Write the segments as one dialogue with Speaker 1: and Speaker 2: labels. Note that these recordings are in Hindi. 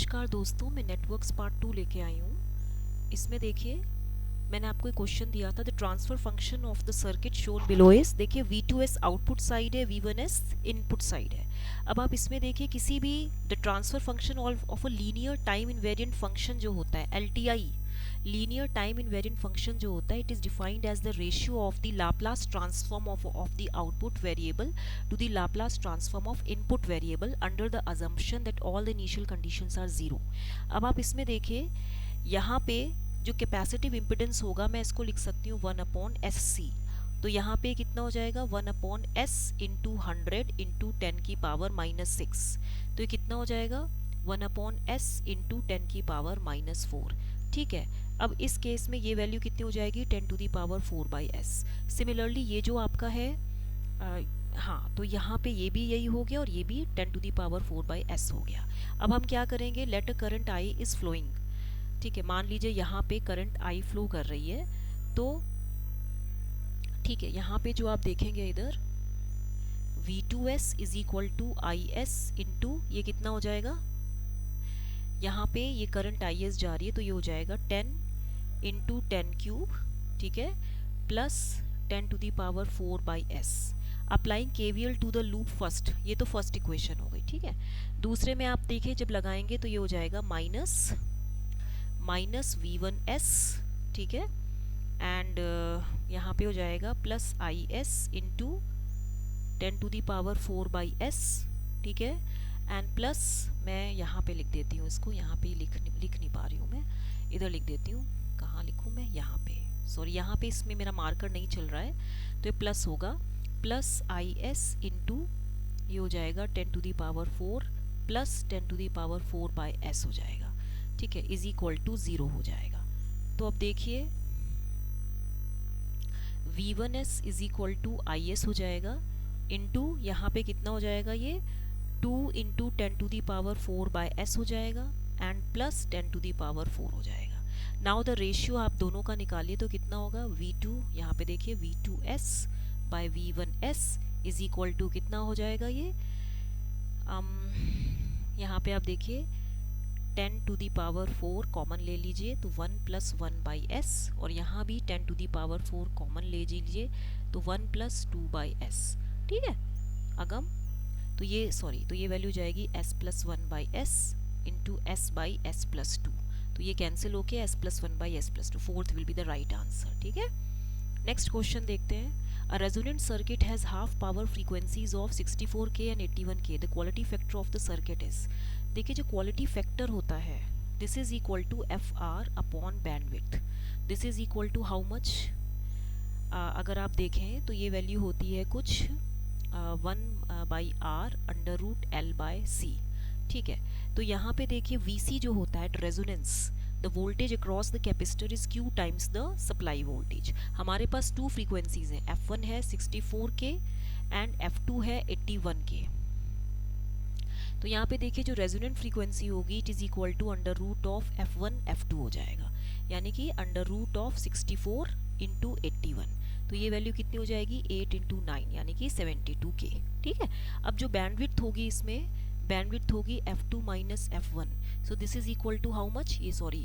Speaker 1: नमस्कार दोस्तों, मैं नेटवर्क्स पार्ट 2 लेके आई हूँ। इसमें देखिए मैंने आपको एक क्वेश्चन दिया था, the transfer function of the circuit shown below is. देखिए V2S आउटपुट साइड है, V1S इनपुट साइड है। अब आप इसमें देखिए किसी भी the transfer function of a linear time invariant function जो होता है LTI, linear time invariant function जो होता है, it is defined as the ratio of the Laplace transform of the output variable to the Laplace transform of input variable under the assumption that all the initial conditions are zero। अब आप इसमें देखिए यहाँ पे जो कैपेसिटिव इम्पिडेंस होगा मैं इसको लिख सकती हूँ 1/SC। तो यहाँ पे कितना हो जाएगा 1/S इंटू 100 इंटू 10 की पावर -6। तो ये कितना हो जाएगा 1/S इंटू 10 की पावर -4। ठीक है, अब इस केस में ये वैल्यू कितनी हो जाएगी 10 to the power 4/S। Similarly ये जो आपका है हाँ, तो यहाँ पे ये भी यही हो गया और ये भी 10 टू दी पावर 4/S हो गया। अब हम क्या करेंगे, let a current I is flowing. ठीक है, मान लीजिए यहाँ पे करंट I फ्लो कर रही है। तो ठीक है, यहाँ पे जो आप देखेंगे इधर V2S is equal to IS into ये कितना हो जाएगा, यहाँ पे ये करंट IS जा रही है तो ये हो जाएगा 10 इंटू 10 क्यूब, ठीक है, plus 10 to the power 4/S। Applying KVL to the loop first, ये तो फर्स्ट इक्वेशन हो गई। ठीक है, दूसरे में आप देखिए जब लगाएंगे तो ये हो जाएगा माइनस V1S, ठीक है, एंड यहाँ पे हो जाएगा plus IS into 10 to the power 4/S, ठीक है, एंड प्लस मैं यहाँ पे लिख देती हूँ इसको, यहाँ पे लिख नहीं पा रही हूँ मैं, इधर लिख देती हूँ। कहाँ लिखूँ मैं, यहाँ पे, सॉरी यहाँ पे इसमें मेरा मार्कर नहीं चल रहा है तो ये प्लस होगा, प्लस IS इंटू ये हो जाएगा 10 to the power 4 plus 10 to the power 4/S हो जाएगा। ठीक है, इज इक्वल टू 0 हो जाएगा। तो अब देखिए V1S is equal to IS हो जाएगा इंटू यहाँ पे कितना हो जाएगा, ये 2 into 10 to the power 4/S हो जाएगा and plus 10 to the power 4 हो जाएगा। नाउ द रेशियो आप दोनों का निकालिए तो कितना होगा, V2 यहाँ पे देखिए V2S bye V1S is equal to कितना हो जाएगा, ये यहाँ पे आप देखिए 10 टू दी पावर 4 कॉमन ले लीजिए तो 1 प्लस 1/S, और यहाँ भी 10 टू दी पावर 4 कॉमन ले लीजिए तो 1 प्लस 2/S। ठीक है, अगम तो ये तो ये वैल्यू जाएगी S plus 1/S into S/S plus 2। तो ये कैंसिल होके S plus 1/S plus 2, fourth will be the right answer. ठीक है, नेक्स्ट क्वेश्चन देखते हैं। A resonant circuit has half power frequencies of 64K and 81K. The quality factor of the circuit is, देखिए जो क्वालिटी फैक्टर होता है this is equal to FR upon bandwidth. This is equal to how much, अगर आप देखें तो ये वैल्यू होती है कुछ 1/R अंडर रूट L/C। ठीक है, तो यहाँ पे देखिए VC जो होता है resonance, the voltage across the capacitor is Q times the supply voltage. हमारे पास टू फ्रीक्वेंसीज हैं, F1 है 64K एंड F2 है 81K। तो यहाँ पे देखिए जो रेजोनेंट फ्रीक्वेंसी होगी it is equal to under root of F1 F2 हो जाएगा, यानी कि अंडर रूट ऑफ 64 इंटू 81। तो ये वैल्यू कितनी हो जाएगी 8 इंटू 9 यानी कि 72K। ठीक है, अब जो बैंडविड्थ होगी इसमें बैंडविड्थ होगी F2 minus F1, so this is equal to how much, ये sorry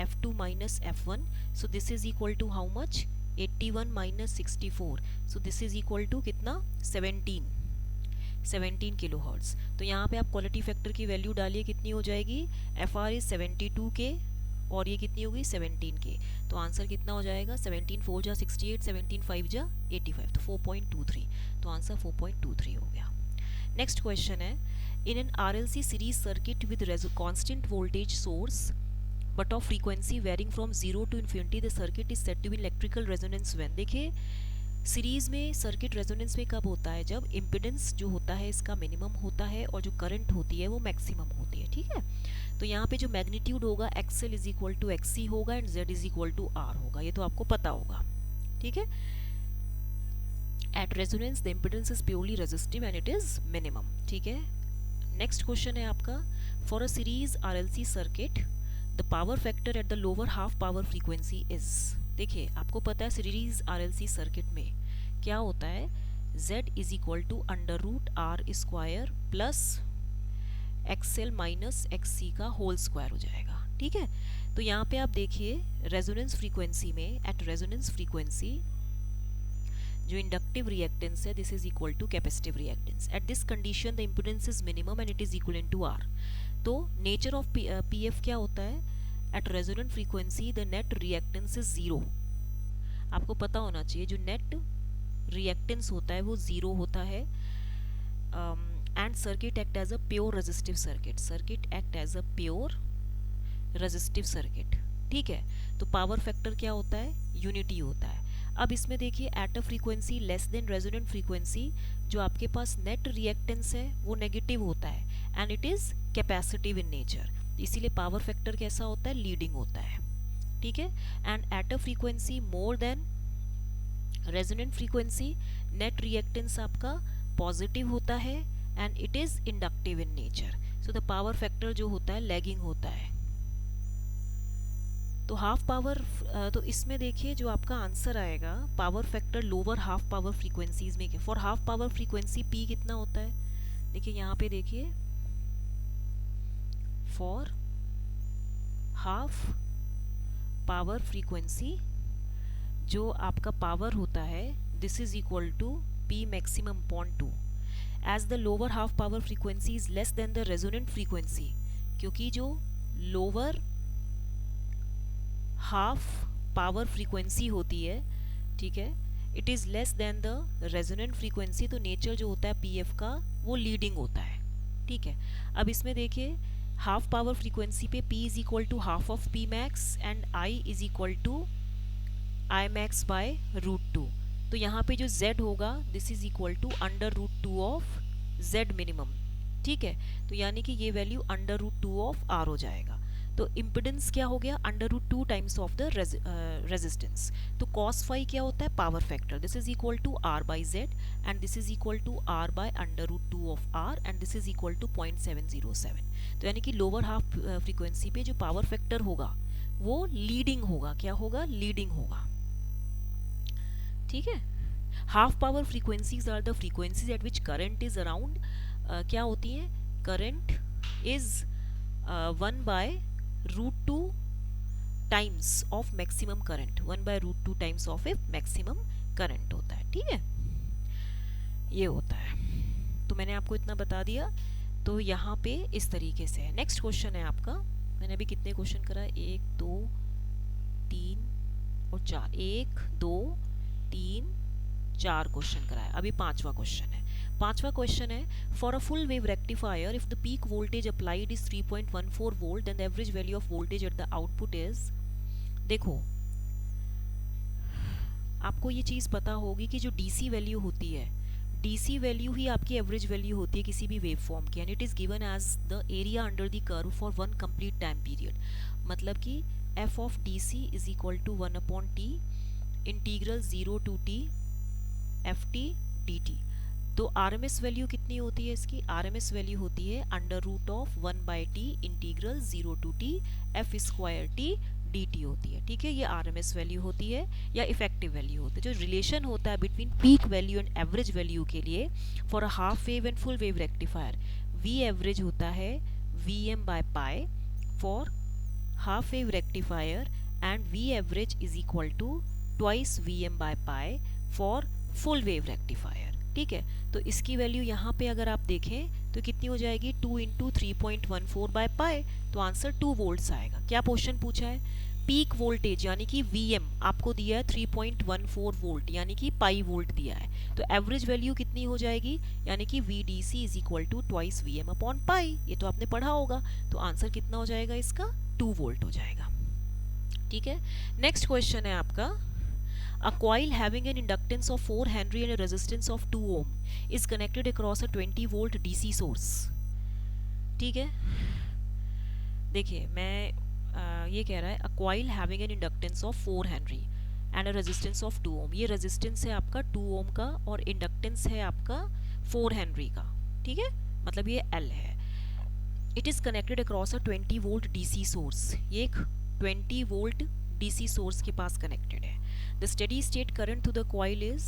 Speaker 1: F2 minus F1, so this is equal to how much 81 minus 64, so this is equal to कितना 17 किलो हर्ट्ज। तो यहाँ पे आप क्वालिटी फैक्टर की वैल्यू डालिए, कितनी हो जाएगी, FR इज 72K और ये कितनी होगी 17K। तो आंसर कितना हो जाएगा 17 4 जा 68, 17 5 जा 85, तो 4.23। तो आंसर 4.23 हो गया। नेक्स्ट क्वेश्चन है, in an RLC series circuit with constant voltage source but of frequency varying from 0 to infinity the circuit is said to be electrical resonance when. देखिए सीरीज में सर्किट रेजोनेंस में कब होता है, जब इम्पिडेंस जो होता है इसका मिनिमम होता है और जो करंट होती है वो मैक्सिमम होती है। ठीक है, तो यहाँ पे जो मैग्नीट्यूड होगा XL is equal to XC होगा and Z is equal to R होगा, ये तो आपको पता होगा। ठीक है, at resonance the impedance is purely resistive and it is minimum. ठीक है, नेक्स्ट क्वेश्चन है आपका, for a series RLC circuit the power factor at the lower half power frequency is. देखिए आपको पता है सीरीज RLC सर्किट में क्या होता है, Z is equal to under root R square plus X L minus X C का होल स्क्वायर हो जाएगा, ठीक है। तो यहाँ पे आप देखिए रेजोनेंस फ्रीक्वेंसी में, एट रेजोनेंस फ्रीक्वेंसी जो इंडक्टिव रिएक्टेंस है this is equal to capacitive reactance. At this condition the impedance is minimum and it is equal to R. तो नेचर ऑफ पी एफ क्या होता है, at resonant frequency the net reactance is zero. आपको पता होना चाहिए जो नेट रिएक्टेंस होता है वो जीरो होता है। And circuit act as a pure resistive circuit, circuit act as a pure resistive circuit, ठीक है। तो पावर फैक्टर क्या होता है, यूनिटी होता है। अब इसमें देखिए at a frequency less than resonant frequency जो आपके पास नेट रिएक्टेंस है वो नेगेटिव होता है and it is capacitive in nature, इसीलिए पावर फैक्टर कैसा होता है, लीडिंग होता है, ठीक है। And at a frequency more than resonant frequency net reactance आपका पॉजिटिव होता है and it is inductive in nature, so the power factor जो होता है लैगिंग होता है। तो हाफ पावर, तो इसमें देखिए जो आपका आंसर आएगा power factor lower half power frequencies में, for half power frequency P कितना होता है, देखिए यहाँ पे देखिए फॉर हाफ पावर फ्रीक्वेंसी जो आपका पावर होता है this is equal to P maximum upon 2 as the lower half power frequency is less than the resonant frequency, क्योंकि जो लोअर हाफ पावर फ्रीक्वेंसी होती है, ठीक है, it is less than the resonant frequency, तो नेचर जो होता है पीएफ का वो लीडिंग होता है, ठीक है। अब इसमें देखिए हाफ पावर फ्रीक्वेंसी पे P is equal to half of P max and I is equal to I max by √2। तो यहाँ पे जो Z होगा this is equal to √2 of Z minimum, ठीक है। तो यानी कि ये वैल्यू √2 ऑफ R हो जाएगा। तो इम्पिडेंस क्या हो गया, √2 टाइम्स ऑफ द रेजिस्टेंस। तो cos फाई क्या होता है, power factor, this is equal to R by Z and this is equal to R by √2 of R and this is equal to 0.707। तो यानी कि लोअर हाफ फ्रीक्वेंसी पे जो पावर फैक्टर होगा वो लीडिंग होगा, क्या होगा, लीडिंग होगा, ठीक है। Half power frequencies are the frequencies at which current is around, क्या होती है, current is 1 by √2 times of maximum current, 1 by √2 times of a maximum current होता है, ठीक है, ये होता है। तो मैंने आपको इतना बता दिया। तो यहाँ पे इस तरीके से है। नेक्स्ट क्वेश्चन है आपका, मैंने अभी कितने क्वेश्चन करा, 1 2 3 और 4, 1 2 3 4 क्वेश्चन कराया, अभी पांचवा क्वेश्चन है। पांचवा क्वेश्चन है for a full wave rectifier if the peak voltage applied is 3.14 volt then the average value of voltage at the output is, देखो आपको ये चीज पता होगी कि जो डीसी वैल्यू होती है, डीसी वैल्यू ही आपकी एवरेज वैल्यू होती है किसी भी वेव फॉर्म की, and it is given as the area under the curve for one complete time period. मतलब कि F of D C is equal to 1/t integral 0 to t F T D T. तो आरएमएस वैल्यू कितनी होती है इसकी, आरएमएस वैल्यू होती है √1/t integral 0 to t F square T D T होती है, ठीक है। ये आरएमएस वैल्यू होती है या इफेक्टिव वैल्यू होती है। जो रिलेशन होता है between peak value and average value के लिए for a half wave and full wave rectifier, V average होता है Vm/π for half wave rectifier and V average is equal to twice Vm/π for full wave rectifier, ठीक है। तो इसकी वैल्यू यहाँ पे अगर आप देखें तो कितनी हो जाएगी, 2 × 3.14/π, तो आंसर 2 वोल्ट्स आएगा। क्या क्वेश्चन पूछा है, पीक वोल्टेज यानी कि Vm आपको दिया है 3.14 वोल्ट यानी कि पाई वोल्ट दिया है, तो एवरेज वैल्यू कितनी हो जाएगी, यानी कि VDC is equal to twice Vm/π, ये तो आपने पढ़ा होगा। तो आंसर कितना हो जाएगा इसका, 2 वोल्ट हो जाएगा, ठीक है। नेक्स्ट क्वेश्चन है आपका, a coil having an inductance of 4 Henry and a resistance of 2 ohm is connected across a 20 volt DC source, ठीक है। देखिए मैं ये कह रहा है a coil having an inductance of 4 Henry and a resistance of 2 ohm, ये रेजिस्टेंस है आपका 2 ohm का और इंडक्टेंस है आपका 4 Henry का, ठीक है, मतलब ये L है। It is connected across a 20 volt DC source, ये एक 20 वोल्ट DC सोर्स के पास कनेक्टेड है। The steady state current to the coil is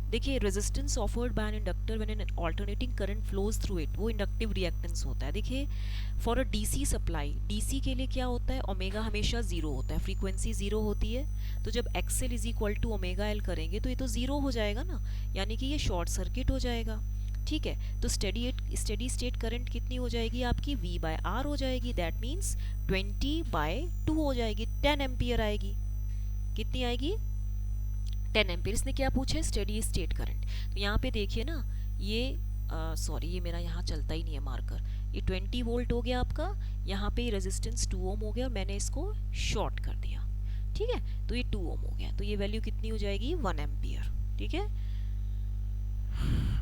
Speaker 1: देखिए resistance offered by an inductor when an alternating current flows through it, वो इंडक्टिव रिएक्टेंस होता है। देखिए for a DC supply, DC के लिए क्या होता है, ओमेगा हमेशा जीरो होता है, फ्रीक्वेंसी जीरो होती है। तो जब XL is equal to omega L करेंगे तो ये तो जीरो हो जाएगा ना, यानी कि ये शॉर्ट सर्किट हो जाएगा। ठीक है, तो स्टेडी स्टेट करंट कितनी हो जाएगी आपकी, V बाय आर हो जाएगी। दैट मीन्स 20/2 हो जाएगी, 10 एम्पियर आएगी। कितनी आएगी, 10 एम्पियर। इसने क्या पूछा है, स्टेडी स्टेट करंट। तो यहाँ पे देखिए ना, ये सॉरी ये मेरा यहाँ चलता ही नहीं है मार्कर, ये 20 वोल्ट हो गया आपका, यहाँ पे रेजिस्टेंस 2 ओम हो गया और मैंने इसको शॉर्ट कर दिया। ठीक है, तो ये 2 ओम हो गया, तो ये वैल्यू कितनी हो जाएगी, 1 एम्पियर। ठीक है,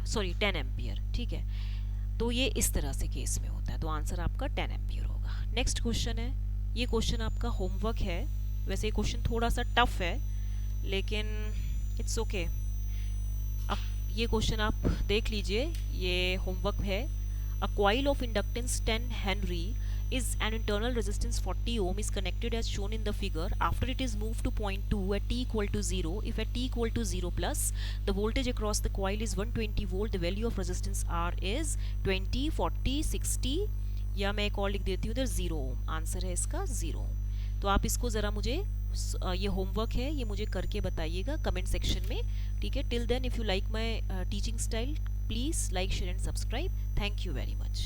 Speaker 1: सॉरी 10 एम्पियर। ठीक है, तो ये इस तरह से केस में होता है, तो आंसर आपका 10 एम्पियर होगा। नेक्स्ट क्वेश्चन है, ये क्वेश्चन आपका होमवर्क है। वैसे ये क्वेश्चन थोड़ा सा टफ है लेकिन इट्स ओके। अब ये क्वेश्चन आप देख लीजिए, ये होमवर्क है। A coil of inductance 10 Henry is an internal resistance 40 ohm is connected as shown in the figure. After it is moved to point 2 at t equal to 0, if at t equal to 0 plus the voltage across the coil is 120 volt, the value of resistance R is 20, 40, 60, या मैं एक और लिख देती हूँ इधर 0 ohm। आंसर है इसका 0 ohm। तो आप इसको ज़रा मुझे ये होमवर्क है, ये मुझे करके बताइएगा कमेंट सेक्शन में। ठीक है, till then if you like my teaching style please like share and subscribe. Thank you very much.